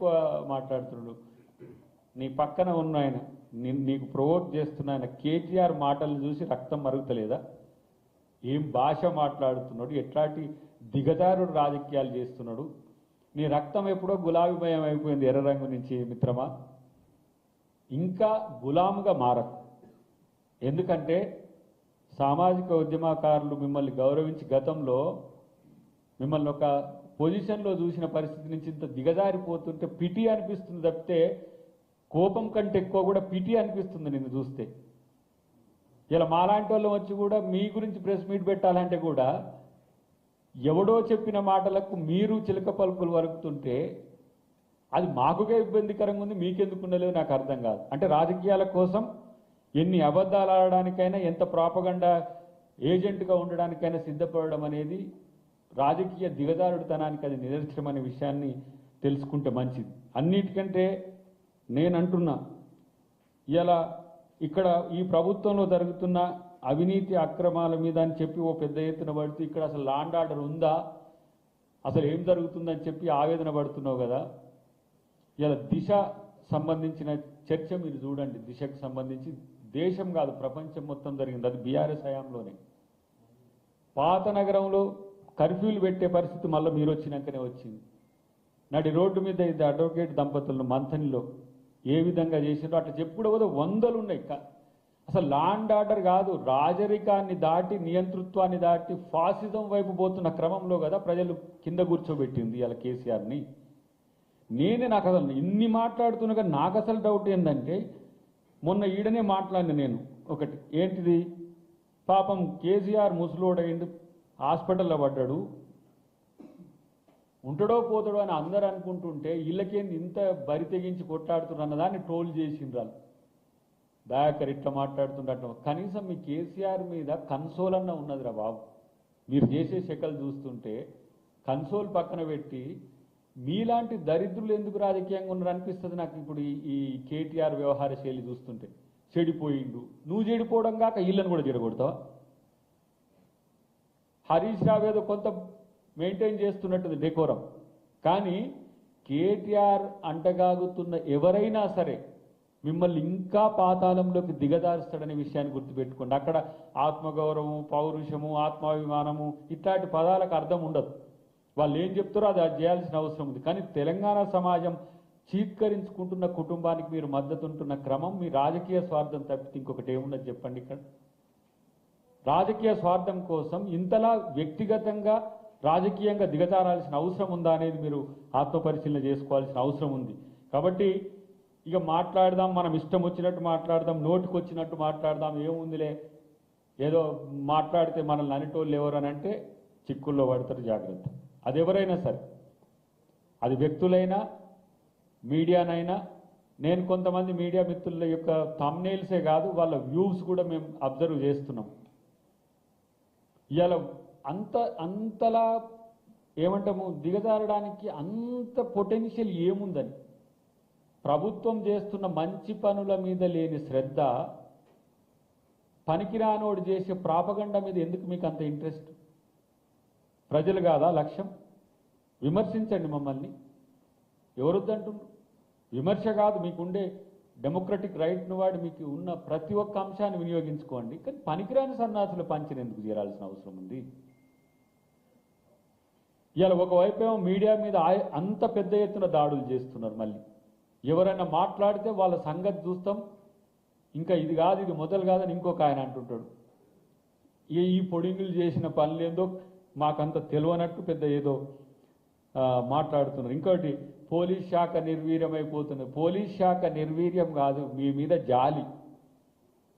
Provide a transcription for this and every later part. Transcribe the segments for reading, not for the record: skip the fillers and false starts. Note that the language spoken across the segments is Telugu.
ఎక్కువ మాట్లాడుతున్నాడు. నీ పక్కన ఉన్న ఆయన నీకు ప్రొవోక్ చేస్తున్న ఆయన కేటీఆర్ మాటలు చూసి రక్తం మరుగుతలేదా? ఏం భాష మాట్లాడుతున్నాడు, ఎట్లాంటి దిగజారుడు రాజకీయాలు చేస్తున్నాడు. నీ రక్తం ఎప్పుడో గులాబీమయం అయిపోయింది ఎర్ర రంగు నుంచి మిత్రమా. ఇంకా గులాముగా మారకు. ఎందుకంటే సామాజిక ఉద్యమకారులు మిమ్మల్ని గౌరవించి గతంలో మిమ్మల్ని ఒక పొజిషన్లో చూసిన పరిస్థితి నుంచి ఇంత దిగజారిపోతుంటే పిటి అనిపిస్తుంది తప్పితే కోపం కంటే ఎక్కువ కూడా పిటి అనిపిస్తుంది నిన్ను చూస్తే. ఇలా మాలాంటి వాళ్ళు వచ్చి కూడా మీ గురించి ప్రెస్ మీట్ పెట్టాలంటే కూడా ఎవడో చెప్పిన మాటలకు మీరు చిలక పలుకులు వరుకుతుంటే అది మాకుగా ఇబ్బందికరంగా ఉంది, మీకెందుకు ఉండలేదు నాకు అర్థం కాదు. అంటే రాజకీయాల కోసం ఎన్ని అబద్ధాలు ఆడడానికైనా, ఎంత ప్రాపగండా ఏజెంట్గా ఉండడానికైనా సిద్ధపడడం అనేది రాజకీయ దిగజారుడుతనానికి అది నిదర్శనం అనే విషయాన్ని తెలుసుకుంటే మంచిది. అన్నిటికంటే నేను అంటున్నా, ఇలా ఇక్కడ ఈ ప్రభుత్వంలో జరుగుతున్న అవినీతి అక్రమాల మీద అని చెప్పి ఓ పెద్ద ఎత్తున పడుతూ ఇక్కడ అసలు లా అండ్ ఆర్డర్ ఉందా, అసలు ఏం జరుగుతుందని చెప్పి ఆవేదన పడుతున్నావు కదా. ఇలా దిశ సంబంధించిన చర్చ మీరు చూడండి. దిశకు సంబంధించి దేశం కాదు ప్రపంచం మొత్తం జరిగింది. అది బీఆర్ఎస్ హయాంలోనే. పాత నగరంలో కర్ఫ్యూలు పెట్టే పరిస్థితి మళ్ళీ మీరు వచ్చినాకనే వచ్చింది. నడి రోడ్డు మీద ఇది అడ్వకేట్ దంపతులను మంథనిలో ఏ విధంగా చేసిండ్రో అట్లా చెప్పుకోవద్దు, వందలు ఉన్నాయి. అసలు లా అండ్ ఆర్డర్ కాదు, రాజరికాన్ని దాటి నియంతృత్వాన్ని దాటి ఫాసిజం వైపు పోతున్న క్రమంలో కదా ప్రజలు కింద కూర్చోబెట్టింది ఇలా కేసీఆర్ని. నాకు అసలు ఇన్ని మాట్లాడుతున్నా నాకు అసలు డౌట్ ఏంటంటే, మొన్న ఈడనే మాట్లాడిన నేను ఒకటి, ఏంటిది పాపం కేసీఆర్ ముసలోడైండు, హాస్పిటల్లో పడ్డాడు, ఉంటాడో పోతాడో అని అందరు అనుకుంటుంటే వీళ్ళకేంది ఇంత బరి తెగించి కొట్లాడుతున్నారు అన్నదాన్ని ట్రోల్ చేసిండ్రాలు. దయాకర్ ఇట్లా మాట్లాడుతుండట. కనీసం మీ కేసీఆర్ మీద కన్సోల్ అన్న ఉన్నదిరా బాబు. మీరు చేసే శకలు చూస్తుంటే కన్సోల్ పక్కన పెట్టి మీలాంటి దరిద్రులు ఎందుకు రాజకీయంగా ఉన్నారు అనిపిస్తుంది నాకు. ఇప్పుడు ఈ కేటీఆర్ వ్యవహార శైలి చూస్తుంటే చెడిపోయిండు, నువ్వు చెడిపోవడం కాక వీళ్ళని కూడా చెడగొడతావా? హరీష్ రావు ఏదో కొంత మెయింటైన్ చేస్తున్నట్టుంది డెకోరం, కానీ కేటీఆర్ అంటగాగుతున్న ఎవరైనా సరే మిమ్మల్ని ఇంకా పాతాళంలోకి దిగదారుస్తాడనే విషయాన్ని గుర్తుపెట్టుకోండి. అక్కడ ఆత్మగౌరవము, పౌరుషము, ఆత్మాభిమానము ఇట్లాంటి పదాలకు అర్థం ఉండదు. వాళ్ళు ఏం చెప్తారో అది చేయాల్సిన అవసరం ఉంది. కానీ తెలంగాణ సమాజం చీత్కరించుకుంటున్న కుటుంబానికి మీరు మద్దతు ఉంటున్న క్రమం మీ రాజకీయ స్వార్థం తప్పితే ఇంకొకటి ఏమున్నది చెప్పండి. ఇక్కడ రాజకీయ స్వార్థం కోసం ఇంతలా వ్యక్తిగతంగా రాజకీయంగా దిగజారాల్సిన అవసరం ఉందా అనేది మీరు ఆత్మపరిశీలన చేసుకోవాల్సిన అవసరం ఉంది. కాబట్టి ఇక మాట్లాడదాం, మనం ఇష్టం వచ్చినట్టు మాట్లాడదాం, నోటికి వచ్చినట్టు మాట్లాడదాం, ఏముందిలే ఏదో మాట్లాడితే మనల్ని అనేటోళ్ళు ఎవరు అని అంటే చిక్కుల్లో పడతారు, జాగ్రత్త. అది ఎవరైనా సరే, అది వ్యక్తులైనా మీడియానైనా. నేను కొంతమంది మీడియా మిత్రుల యొక్క థంబ్నెయిల్సే కాదు వాళ్ళ వ్యూస్ కూడా మేము అబ్జర్వ్ చేస్తున్నాం. ఇవాళ అంతలా ఏమంటాము దిగజారడానికి అంత పొటెన్షియల్ ఏముందని, ప్రభుత్వం చేస్తున్న మంచి పనుల మీద లేని శ్రద్ధ, పనికిరానోడు చేసే ప్రాపగండ మీద ఎందుకు మీకు అంత ఇంట్రెస్ట్? ప్రజలు కాదా లక్ష్యం? విమర్శించండి మమ్మల్ని, ఎవరొద్దంటున్నారు? విమర్శ కాదు, మీకుండే డెమోక్రటిక్ రైట్ను వాడు మీకు ఉన్న ప్రతి ఒక్క అంశాన్ని వినియోగించుకోండి. కానీ పనికిరాని సన్నాసులు పంచిన ఎందుకు చేరాల్సిన అవసరం ఉంది? ఇవాళ ఒకవైపు ఏమో మీడియా మీద అంత పెద్ద ఎత్తున దాడులు చేస్తున్నారు. మళ్ళీ ఎవరైనా మాట్లాడితే వాళ్ళ సంగతి చూస్తాం, ఇంకా ఇది కాదు ఇది మొదలు కాదని ఇంకొక ఆయన అంటుంటాడు. ఈ పొడింగులు చేసిన పనులేందో మాకంత తెలియనట్టు పెద్ద ఏదో మాట్లాడుతున్నారు. ఇంకోటి పోలీస్ శాఖ నిర్వీర్యమైపోతుంది. పోలీస్ శాఖ నిర్వీర్యం కాదు, మీ మీద జాలి.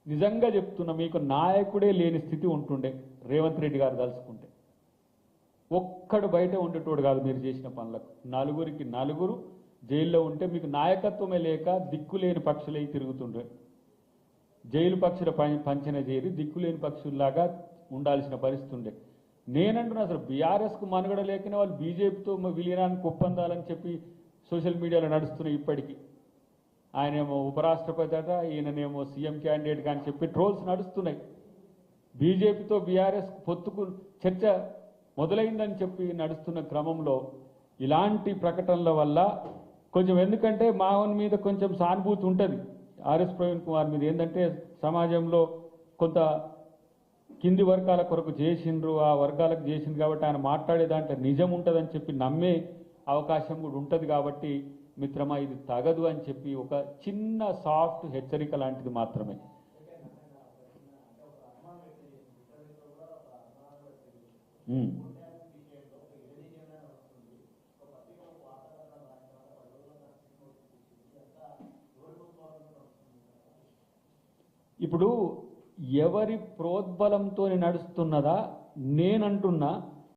నిజంగా చెప్తున్నా, మీకు నాయకుడే లేని స్థితి ఉంటుండే రేవంత్ రెడ్డి గారు తలుచుకుంటే. ఒక్కడు బయట ఉండేటోడు కాదు మీరు చేసిన పనులకు. నలుగురికి నలుగురు జైల్లో ఉంటే మీకు నాయకత్వమే లేక దిక్కులేని పక్షులై తిరుగుతుండే. జైలు పక్షుల పంచన చేరి దిక్కులేని పక్షుల్లాగా ఉండాల్సిన పరిస్థితి ఉండే. నేనంటున్నా అసలు బీఆర్ఎస్కు మనుగడ లేకనే వాళ్ళు బీజేపీతో విలీనానికి ఒప్పందాలని చెప్పి సోషల్ మీడియాలో నడుస్తున్నాయి ఇప్పటికీ. ఆయనేమో ఉపరాష్ట్రపతి అట, ఈయననేమో సీఎం క్యాండిడేట్ కానీ చెప్పి ట్రోల్స్ నడుస్తున్నాయి. బీజేపీతో బీఆర్ఎస్ పొత్తుకు చర్చ మొదలైందని చెప్పి నడుస్తున్న క్రమంలో ఇలాంటి ప్రకటనల వల్ల కొంచెం ఎందుకంటే మావన్ మీద కొంచెం సానుభూతి ఉంటుంది ఆర్ఎస్ ప్రవీణ్ కుమార్ మీద. ఏంటంటే సమాజంలో కొంత కింది వర్గాల కొరకు చేసిండ్రు, ఆ వర్గాలకు చేసిండ్రు కాబట్టి ఆయన మాట్లాడే దాంట్లో నిజం ఉంటుందని చెప్పి నమ్మే అవకాశం కూడా ఉంటుంది. కాబట్టి మిత్రమా ఇది తగదు అని చెప్పి ఒక చిన్న సాఫ్ట్ హెచ్చరిక లాంటిది మాత్రమే. ఇప్పుడు ఎవరి ప్రోద్బలంతో నడుస్తున్నదా నేనంటున్నా